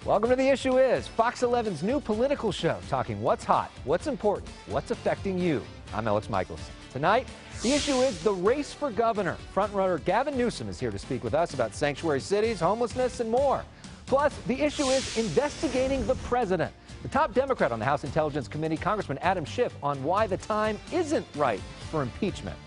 Welcome to The Issue Is, Fox 11's new political show, talking what's hot, what's important, what's affecting you. I'm Elex Michaelson. Tonight, the issue is the race for governor. Frontrunner Gavin Newsom is here to speak with us about sanctuary cities, homelessness, and more. Plus, the issue is investigating the president. The top Democrat on the House Intelligence Committee, Congressman Adam Schiff, on why the time isn't right for impeachment.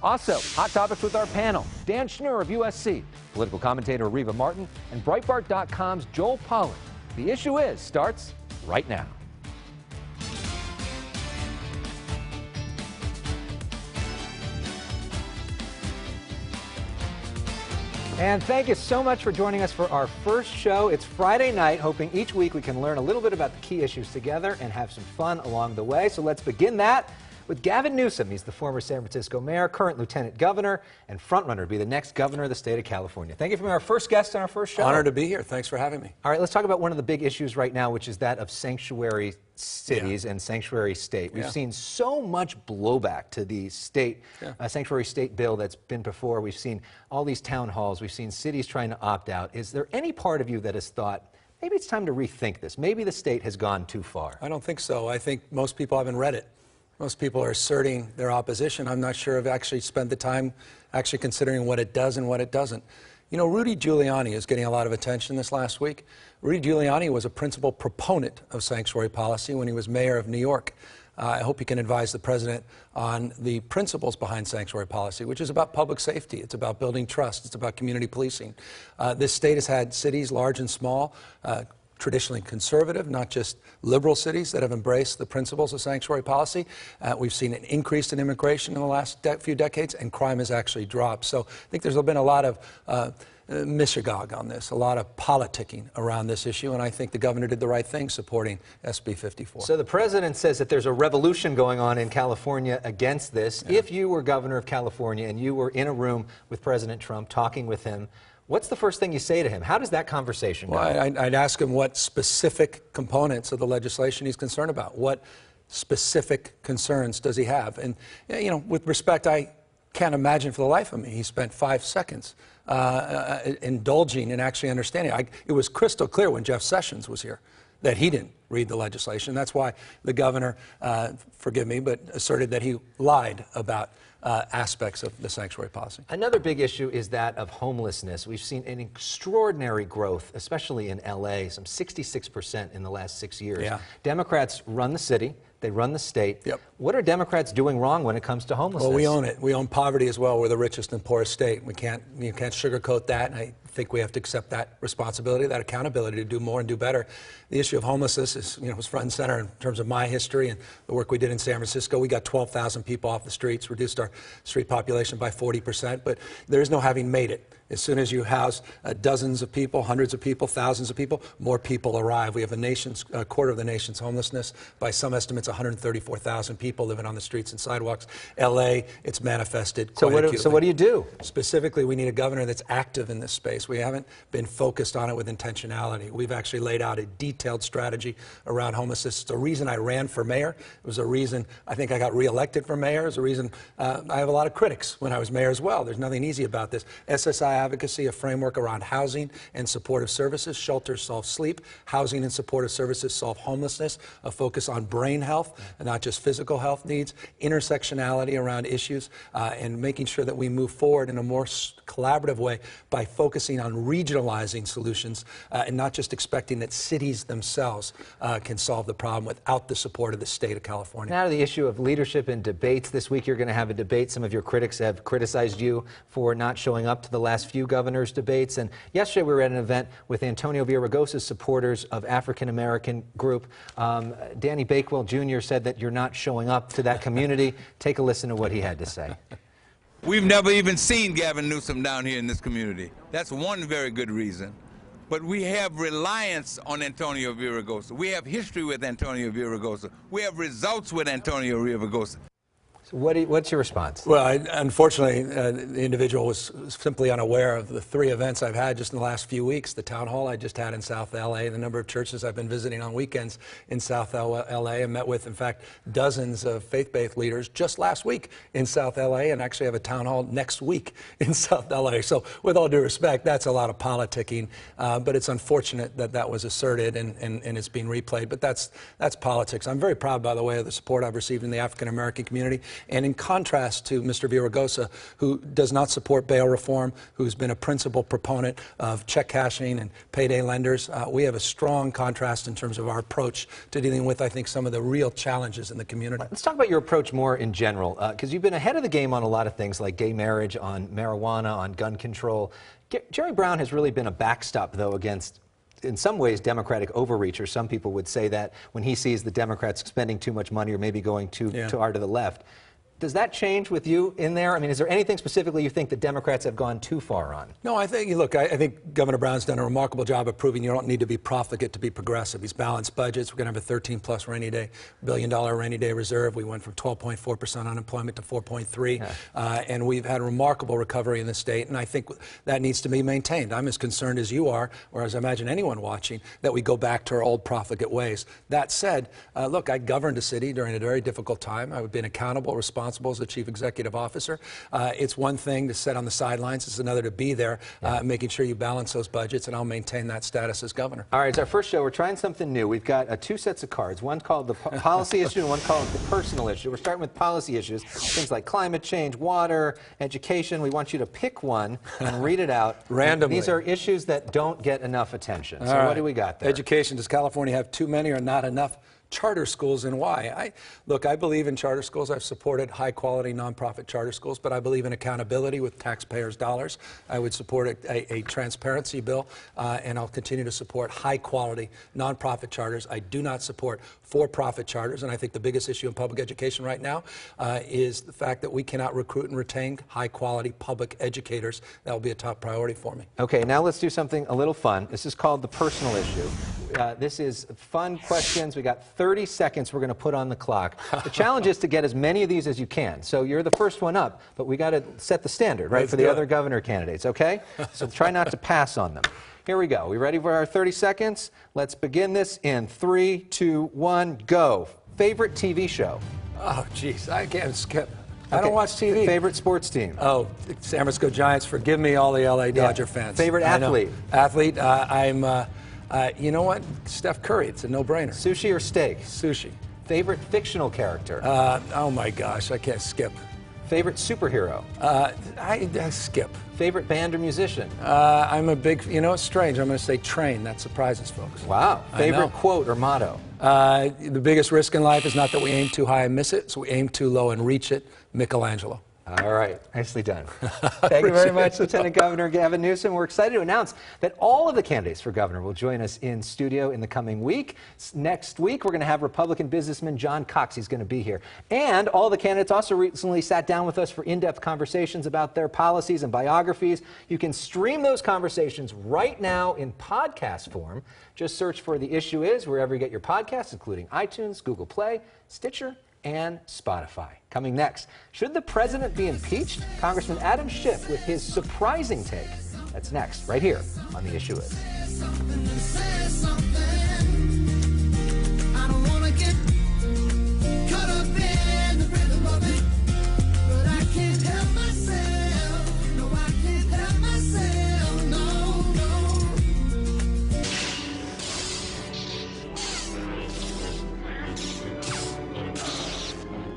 Also, hot topics with our panel, Dan Schnur of USC, political commentator Areva Martin, and Breitbart.com's Joel Pollak. The Issue Is starts right now. And thank you so much for joining us for our first show. It's Friday night, hoping each week we can learn a little bit about the key issues together and have some fun along the way. So let's begin that with Gavin Newsom. He's the former San Francisco mayor, current lieutenant governor, and frontrunner to be the next governor of the state of California. Thank you for being our first guest on our first show. Honored to be here. Thanks for having me. All right, let's talk about one of the big issues right now, which is that of sanctuary cities and sanctuary state. We've seen so much blowback to the state, sanctuary state bill that's been before. We've seen all these town halls. We've seen cities trying to opt out. Is there any part of you that has thought, maybe it's time to rethink this? Maybe the state has gone too far. I don't think so. I think most people haven't read it. Most people are asserting their opposition. I'm not sure I've actually spent the time actually considering what it does and what it doesn't. You know, Rudy Giuliani is getting a lot of attention this last week. Rudy Giuliani was a principal proponent of sanctuary policy when he was mayor of New York. I hope he can advise the president on the principles behind sanctuary policy, which is about public safety. It's about building trust. It's about community policing. This state has had cities, large and small, traditionally conservative, not just liberal cities that have embraced the principles of sanctuary policy. We've seen an increase in immigration in the last few decades, and crime has actually dropped. So I think there's been a lot of mishegoג on this, a lot of politicking around this issue, and I think the governor did the right thing supporting SB 54. So the president says that there's a revolution going on in California against this. If you were governor of California and you were in a room with President Trump talking with him, what's the first thing you say to him? How does that conversation go? Well, I'd ask him what specific components of the legislation he's concerned about. What specific concerns does he have? And, you know, with respect, I can't imagine for the life of me he spent 5 seconds indulging in actually understanding. It was crystal clear when Jeff Sessions was here that he didn't read the legislation. That's why the governor, forgive me, but asserted that he lied about aspects of the sanctuary policy. Another big issue is that of homelessness. We've seen an extraordinary growth, especially in LA, some 66% in the last 6 years. Democrats run the city. They run the state. What are Democrats doing wrong when it comes to homelessness? Well, we own it. We own poverty as well. We're the richest and poorest state. You can't sugarcoat that, and I think we have to accept that responsibility, that accountability to do more and do better. The issue of homelessness is, was front and center in terms of my history and the work we did in San Francisco. We got 12,000 people off the streets, reduced our street population by 40%, but there is no having made it. As soon as you house dozens of people, hundreds of people, thousands of people, more people arrive. We have a quarter of the nation's homelessness. By some estimates, 134,000 people living on the streets and sidewalks. LA, it's manifested quite acutely. So what do you do? Specifically, we need a governor that's active in this space. We haven't been focused on it with intentionality. We've actually laid out a detailed strategy around homelessness. It's the reason I ran for mayor. It was a reason I think I got reelected for mayor. It's a reason I have a lot of critics when I was mayor as well. There's nothing easy about this. SSI advocacy, a framework around housing and supportive services. Shelters solve sleep. Housing and supportive services solve homelessness. A focus on brain health and not just physical health needs. Intersectionality around issues and making sure that we move forward in a more collaborative way by focusing on regionalizing solutions and not just expecting that cities themselves can solve the problem without the support of the state of California. Now to the issue of leadership and debates. This week you're going to have a debate. Some of your critics have criticized you for not showing up to the last few governors' debates. And yesterday we were at an event with Antonio Villaraigosa's supporters of African-American group. Danny Bakewell Jr. said that you're not showing up to that community. Take a listen to what he had to say. We've never even seen Gavin Newsom down here in this community. That's one very good reason. But we have reliance on Antonio Villaraigosa. We have history with Antonio Villaraigosa. We have results with Antonio Villaraigosa. So what's your response? Well, unfortunately, the individual was simply unaware of the 3 events I've had just in the last few weeks. The town hall I just had in South LA, the number of churches I've been visiting on weekends in South LA, and met with, in fact, dozens of faith-based leaders just last week in South LA, and actually have a town hall next week in South LA. So with all due respect, that's a lot of politicking, but it's unfortunate that that was asserted and it's being replayed, but that's politics. I'm very proud, by the way, of the support I've received in the African-American community. And in contrast to Mr. Villaraigosa, who does not support bail reform, who's been a principal proponent of check cashing and payday lenders, we have a strong contrast in terms of our approach to dealing with, I think, some of the real challenges in the community. Let's talk about your approach more in general, because you've been ahead of the game on a lot of things like gay marriage, on marijuana, on gun control. Jerry Brown has really been a backstop, though, against, in some ways, Democratic overreach, or some people would say that when he sees the Democrats spending too much money or maybe going too far to the left. Does that change with you in there? I mean, is there anything specifically you think the Democrats have gone too far on? No, I think, look, I think Governor Brown's done a remarkable job of proving you don't need to be profligate to be progressive. He's balanced budgets. We're going to have a 13-plus billion-dollar rainy day reserve. We went from 12.4% unemployment to 4.3%, and we've had a remarkable recovery in the state, and I think that needs to be maintained. I'm as concerned as you are, or as I imagine anyone watching, that we go back to our old profligate ways. That said, look, I governed a city during a very difficult time. I've been accountable, responsible as the chief executive officer. It's one thing to sit on the sidelines. It's another to be there, making sure you balance those budgets, and I'll maintain that status as governor. All right, it's our first show. We're trying something new. We've got 2 sets of cards, one called the policy issue and one called the personal issue. We're starting with policy issues, things like climate change, water, education. We want you to pick one and read it out. Randomly. These are issues that don't get enough attention. So what do we got there? Education. Does California have too many or not enough charter schools, and why? Look, I believe in charter schools. I've supported high-quality nonprofit charter schools, but I believe in accountability with taxpayers' dollars. I would support a transparency bill, and I'll continue to support high-quality nonprofit charters. I do not support for-profit charters, and I think the biggest issue in public education right now is the fact that we cannot recruit and retain high-quality public educators. That will be a top priority for me. Okay, now let's do something a little fun. This is called the personal issue. This is fun questions. We got 30 seconds we're going to put on the clock. The challenge is to get as many of these as you can. So you're the first one up, but we got to set the standard, right, for the other governor candidates, okay? So try not to pass on them. Here we go. We ready for our 30 seconds? Let's begin this in 3, 2, 1, go. Favorite TV show? Oh, geez, I can't skip. I don't watch TV. Favorite sports team? Oh, San Francisco Giants. Forgive me, all the LA Dodger fans. Favorite athlete? Athlete, you know what? Steph Curry. It's a no-brainer. Sushi or steak? Sushi. Favorite fictional character? Oh my gosh, I can't skip. Favorite superhero? I skip. Favorite band or musician? I'm a big, you know, it's strange. I'm going to say Train. That surprises folks. Wow. Favorite quote or motto? The biggest risk in life is not that we aim too high and miss it, so we aim too low and reach it. Michelangelo. All right. Nicely done. Thank you very much, Lieutenant Governor Gavin Newsom. We're excited to announce that all of the candidates for governor will join us in studio in the coming week. Next week, we're going to have Republican businessman John Cox. He's going to be here. And all the candidates also recently sat down with us for in-depth conversations about their policies and biographies. You can stream those conversations right now in podcast form. Just search for The Issue Is wherever you get your podcasts, including iTunes, Google Play, Stitcher, and Spotify. Coming next, should the president be impeached? Congressman Adam Schiff with his surprising take. That's next, right here on The Issue Is.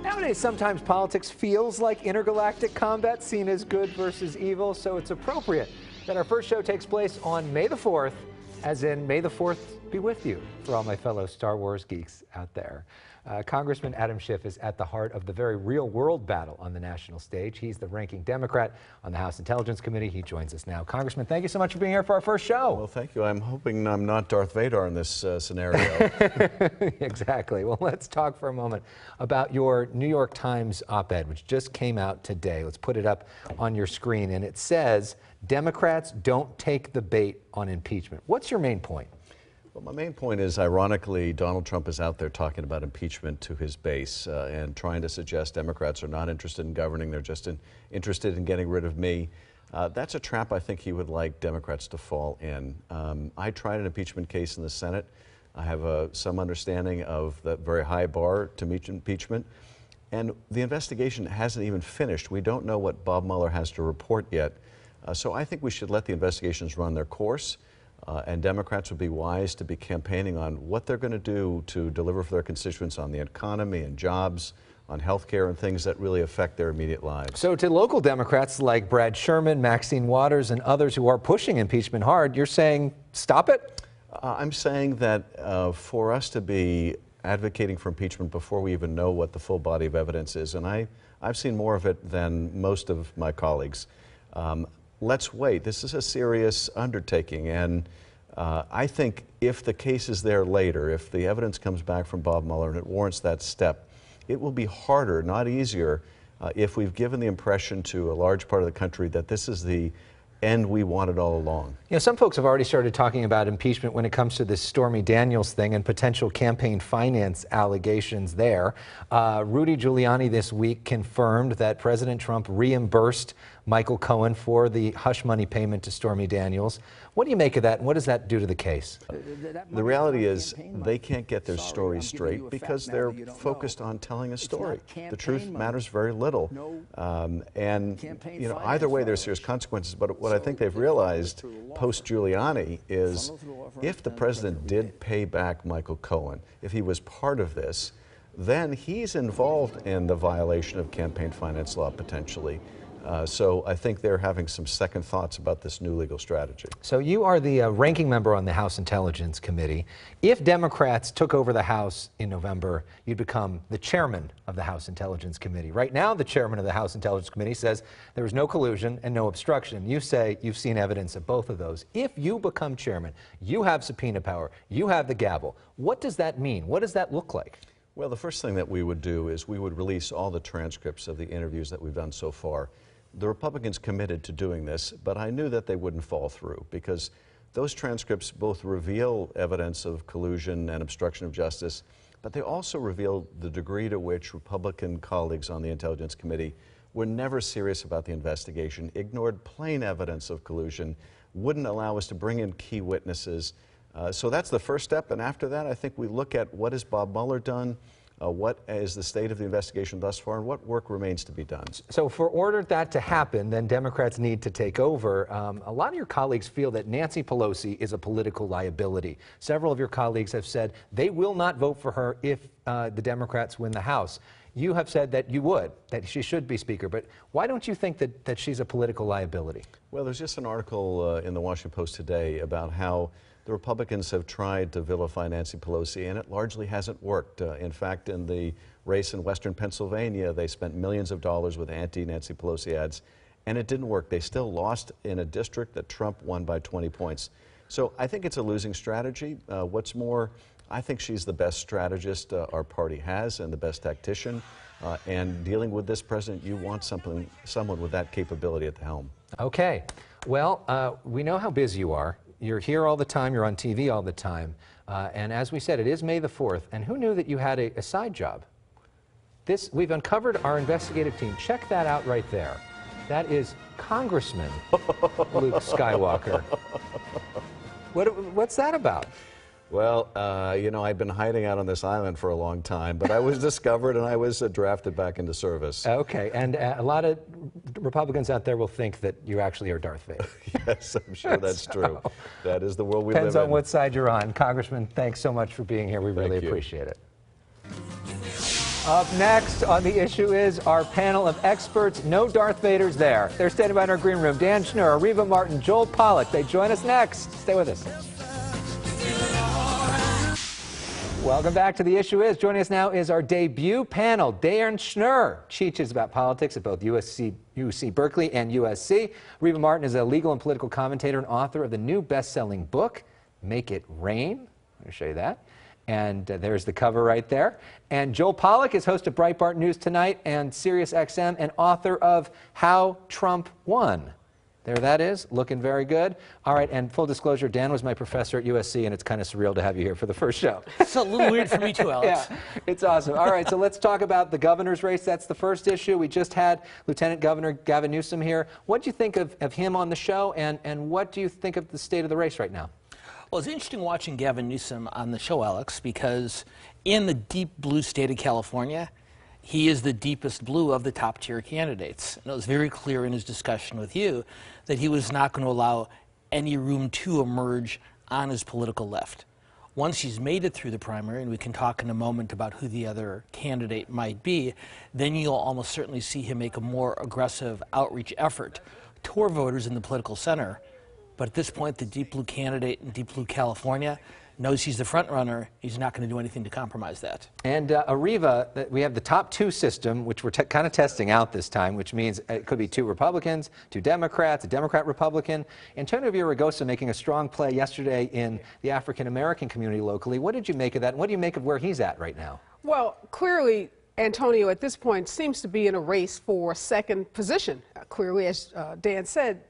Nowadays, sometimes politics feels like intergalactic combat, seen as good versus evil, so it's appropriate that our first show takes place on May the 4th, as in May the 4th be with you, for all my fellow Star Wars geeks out there. Congressman Adam Schiff is at the heart of the very real-world battle on the national stage. He's the ranking Democrat on the House Intelligence Committee. He joins us now. Congressman, thank you so much for being here for our first show. Well, thank you. I'm hoping I'm not Darth Vader in this scenario. Exactly. Well, let's talk for a moment about your New York Times op-ed, which just came out today. Let's put it up on your screen. And it says, Democrats don't take the bait on impeachment. What's your main point? Well, my main point is, ironically, Donald Trump is out there talking about impeachment to his base and trying to suggest Democrats are not interested in governing, they're just interested in getting rid of me. That's a trap I think he would like Democrats to fall in. I tried an impeachment case in the Senate. I have some understanding of the very high bar to meet impeachment. And the investigation hasn't even finished. We don't know what Bob Mueller has to report yet. So I think we should let the investigations run their course. And Democrats would be wise to be campaigning on what they're going to do to deliver for their constituents on the economy and jobs, on health care and things that really affect their immediate lives. So to local Democrats like Brad Sherman, Maxine Waters, and others who are pushing impeachment hard, you're saying stop it? I'm saying that for us to be advocating for impeachment before we even know what the full body of evidence is, and I've seen more of it than most of my colleagues, let's wait. This is a serious undertaking, and I think if the case is there later, if the evidence comes back from Bob Mueller and it warrants that step, it will be harder, not easier, if we've given the impression to a large part of the country that this is the end we wanted all along. You know, some folks have already started talking about impeachment when it comes to this Stormy Daniels thing and potential campaign finance allegations there. Rudy Giuliani this week confirmed that President Trump reimbursed Michael Cohen for the hush money payment to Stormy Daniels. What do you make of that, and what does that do to the case? The reality is they can't get their story straight because they're focused on telling a story. The truth matters very little. And you know, either way there's serious consequences, but what I think they've realized post-Giuliani is if the president did pay back Michael Cohen, if he was part of this, then he's involved in the violation of campaign finance law potentially. So I think they're having some second thoughts about this new legal strategy. So you are the ranking member on the House Intelligence Committee. If Democrats took over the House in November, you'd become the chairman of the House Intelligence Committee. Right now, the chairman of the House Intelligence Committee says there was no collusion and no obstruction. You say you've seen evidence of both of those. If you become chairman, you have subpoena power, you have the gavel. What does that mean? What does that look like? Well, the first thing that we would do is we would release all the transcripts of the interviews that we've done so far. The Republicans committed to doing this, but I knew that they wouldn't fall through because those transcripts both reveal evidence of collusion and obstruction of justice, but they also reveal the degree to which Republican colleagues on the Intelligence Committee were never serious about the investigation, ignored plain evidence of collusion, wouldn't allow us to bring in key witnesses. So that's the first step, and after that I think we look at what has Bob Mueller done, what is the state of the investigation thus far, and what work remains to be done. So for order that to happen, then Democrats need to take over. A lot of your colleagues feel that Nancy Pelosi is a political liability. Several of your colleagues have said they will not vote for her if the Democrats win the House. You have said that you would, that she should be Speaker, but why don't you think that she's a political liability? Well, there's just an article in the Washington Post today about how the Republicans have tried to vilify Nancy Pelosi, and it largely hasn't worked. In fact, in the race in western Pennsylvania, they spent millions of dollars with anti-Nancy Pelosi ads, and it didn't work. They still lost in a district that Trump won by 20 points. So I think it's a losing strategy. What's more, I think she's the best strategist our party has and the best tactician. And dealing with this president, you want someone with that capability at the helm. Okay. Well, we know how busy you are. You're here all the time, you're on TV all the time, and as we said, it is May the 4th, and who knew that you had a side job? We've uncovered our investigative team. Check that out right there. That is Congressman Luke Skywalker. What's that about? Well, you know, I'd been hiding out on this island for a long time, but I was discovered and I was drafted back into service. Okay, and a lot of Republicans out there will think that you actually are Darth Vader. Yes, I'm sure that's true. That is the world we live in. Depends on what side you're on. Congressman, thanks so much for being here. We really appreciate it. Up next on The Issue is our panel of experts. No Darth Vaders there. They're standing by in our green room. Dan Schnur, Areva Martin, Joel Pollak. They join us next. Stay with us. Welcome back to The Issue Is. Joining us now is our debut panel. Dan Schnur teaches about politics at both UC Berkeley and USC. Areva Martin is a legal and political commentator and author of the new best-selling book, Make It Rain. Let me show you that. And there's the cover right there. And Joel Pollak is host of Breitbart News Tonight and SiriusXM and author of How Trump Won. There that is, looking very good. All right, and full disclosure, Dan was my professor at USC, and it's kind of surreal to have you here for the first show. It's a little weird for me too, Alex. Yeah, it's awesome. All right, so let's talk about the governor's race. That's the first issue. We just had Lieutenant Governor Gavin Newsom here. What do you think of him on the show, and what do you think of the state of the race right now? Well, it's interesting watching Gavin Newsom on the show, Alex, because in the deep blue state of California, he is the deepest blue of the top-tier candidates. And it was very clear in his discussion with you that he was not going to allow any room to emerge on his political left. Once he's made it through the primary, and we can talk in a moment about who the other candidate might be, then you'll almost certainly see him make a more aggressive outreach effort toward voters in the political center. But at this point, the deep blue candidate in deep blue California knows he's the front runner. He's not going to do anything to compromise that. And Areva, we have the top two system, which we're kind of testing out this time, which means it could be two Republicans, two Democrats, a Democrat-Republican. Antonio Villaraigosa making a strong play yesterday in the African-American community locally. What did you make of that, and what do you make of where he's at right now? Well, clearly, Antonio at this point seems to be in a race for second position. Clearly, as Dan said,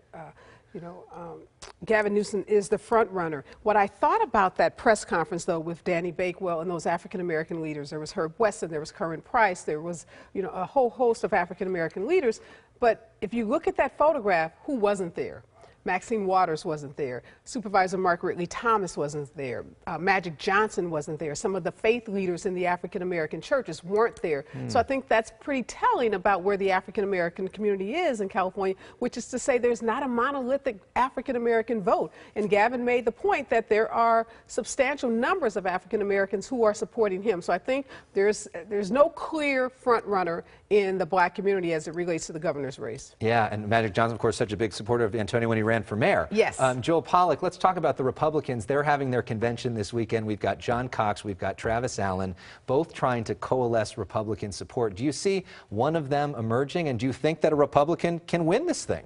Gavin Newsom is the front runner. What I thought about that press conference, though, with Danny Bakewell and those African-American leaders, there was Herb Weston, there was Curran Price, there was, a whole host of African-American leaders. But if you look at that photograph, who wasn't there? Maxine Waters wasn't there. Supervisor Mark Ridley-Thomas wasn't there. Magic Johnson wasn't there. Some of the faith leaders in the African-American churches weren't there. So I think that's pretty telling about where the African-American community is in California, which is to say there's not a monolithic African-American vote. And Gavin made the point that there are substantial numbers of African-Americans who are supporting him. So I think there's no clear front runner in the black community as it relates to the governor's race. Yeah, and Magic Johnson, of course, such a big supporter of Antonio when he ran for mayor. Yes. Joel Pollak, let's talk about the Republicans. They're having their convention this weekend. We've got John Cox, we've got Travis Allen, both trying to coalesce Republican support. Do you see one of them emerging, and do you think that a Republican can win this thing?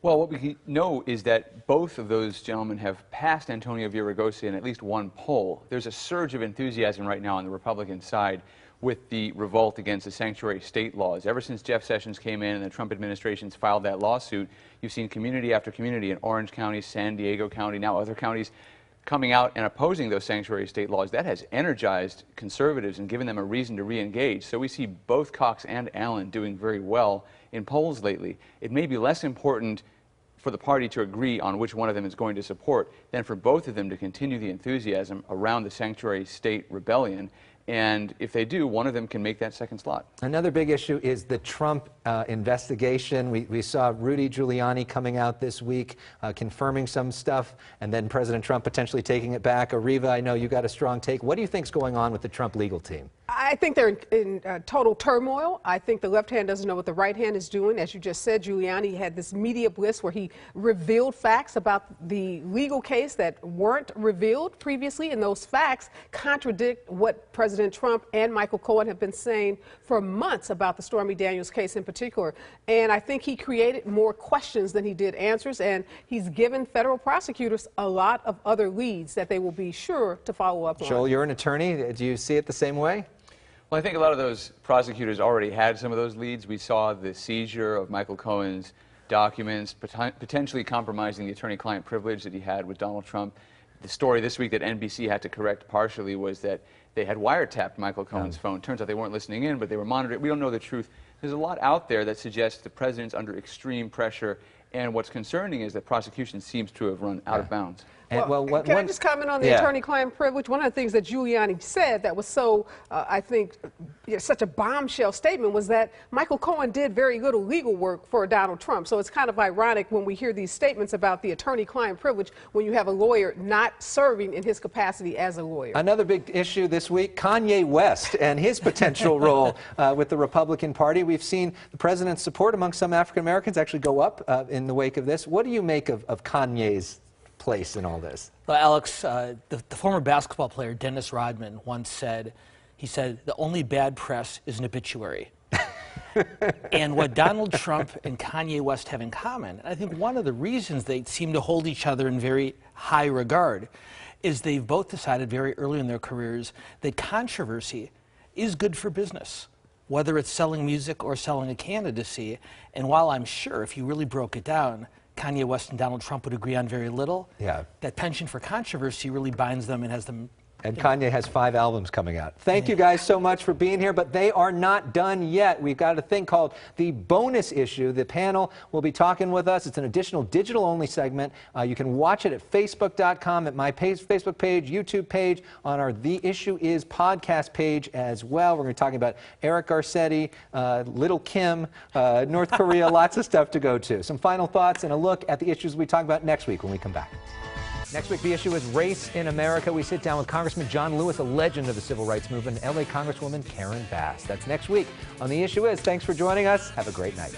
Well, what we know is that both of those gentlemen have passed Antonio Villaraigosa in at least one poll. There's a surge of enthusiasm right now on the Republican side with the revolt against the sanctuary state laws. Ever since Jeff Sessions came in and the Trump administration's filed that lawsuit, you've seen community after community in Orange County, San Diego County, now other counties, coming out and opposing those sanctuary state laws. That has energized conservatives and given them a reason to re-engage. So we see both Cox and Allen doing very well in polls lately. It may be less important for the party to agree on which one of them is going to support than for both of them to continue the enthusiasm around the sanctuary state rebellion. And if they do, one of them can make that second slot. Another big issue is the Trump investigation. We saw Rudy Giuliani coming out this week confirming some stuff, and then President Trump potentially taking it back. Areva, I know you got a strong take. What do you think is going on with the Trump legal team? I think they're in total turmoil. I think the left hand doesn't know what the right hand is doing. As you just said, Giuliani had this media blitz where he revealed facts about the legal case that weren't revealed previously, and those facts contradict what President Trump and Michael Cohen have been saying for months about the Stormy Daniels case in particular. And I think he created more questions than he did answers, and he's given federal prosecutors a lot of other leads that they will be sure to follow up on. Joel, you're an attorney. Do you see it the same way? Well, I think a lot of those prosecutors already had some of those leads. We saw the seizure of Michael Cohen's documents, potentially compromising the attorney-client privilege that he had with Donald Trump. The story this week that NBC had to correct partially was that they had wiretapped Michael Cohen's phone. Turns out they weren't listening in, but they were monitoring. We don't know the truth. There's a lot out there that suggests the president's under extreme pressure, and what's concerning is that prosecution seems to have run out of bounds. And, can I just comment on the attorney-client privilege? One of the things that Giuliani said that was so, I think, such a bombshell statement was that Michael Cohen did very little legal work for Donald Trump. So it's kind of ironic when we hear these statements about the attorney-client privilege when you have a lawyer not serving in his capacity as a lawyer. Another big issue this week, Kanye West and his potential role with the Republican Party. We've seen the president's support among some African Americans actually go up in the wake of this. What do you make of Kanye's place in all this? Well, Alex, the former basketball player Dennis Rodman once said, the only bad press is an obituary. And what Donald Trump and Kanye West have in common, and I think one of the reasons they seem to hold each other in very high regard, is they've both decided very early in their careers that controversy is good for business. whether it's selling music or selling a candidacy. And while I'm sure if you really broke it down, Kanye West and Donald Trump would agree on very little, that penchant for controversy really binds them and has them. And Kanye has 5 albums coming out. Thank you guys so much for being here, but they are not done yet. We've got a thing called the bonus issue. The panel will be talking with us. It's an additional digital-only segment. You can watch it at Facebook.com, at my Facebook page, YouTube page, on our The Issue Is podcast page as well. We're going to be talking about Eric Garcetti, Little Kim, North Korea, lots of stuff to go to. Some final thoughts and a look at the issues we talk about next week when we come back. Next week, the issue is race in America. We sit down with Congressman John Lewis, a legend of the civil rights movement, and LA Congresswoman Karen Bass. That's next week on The Issue Is. Thanks for joining us. Have a great night.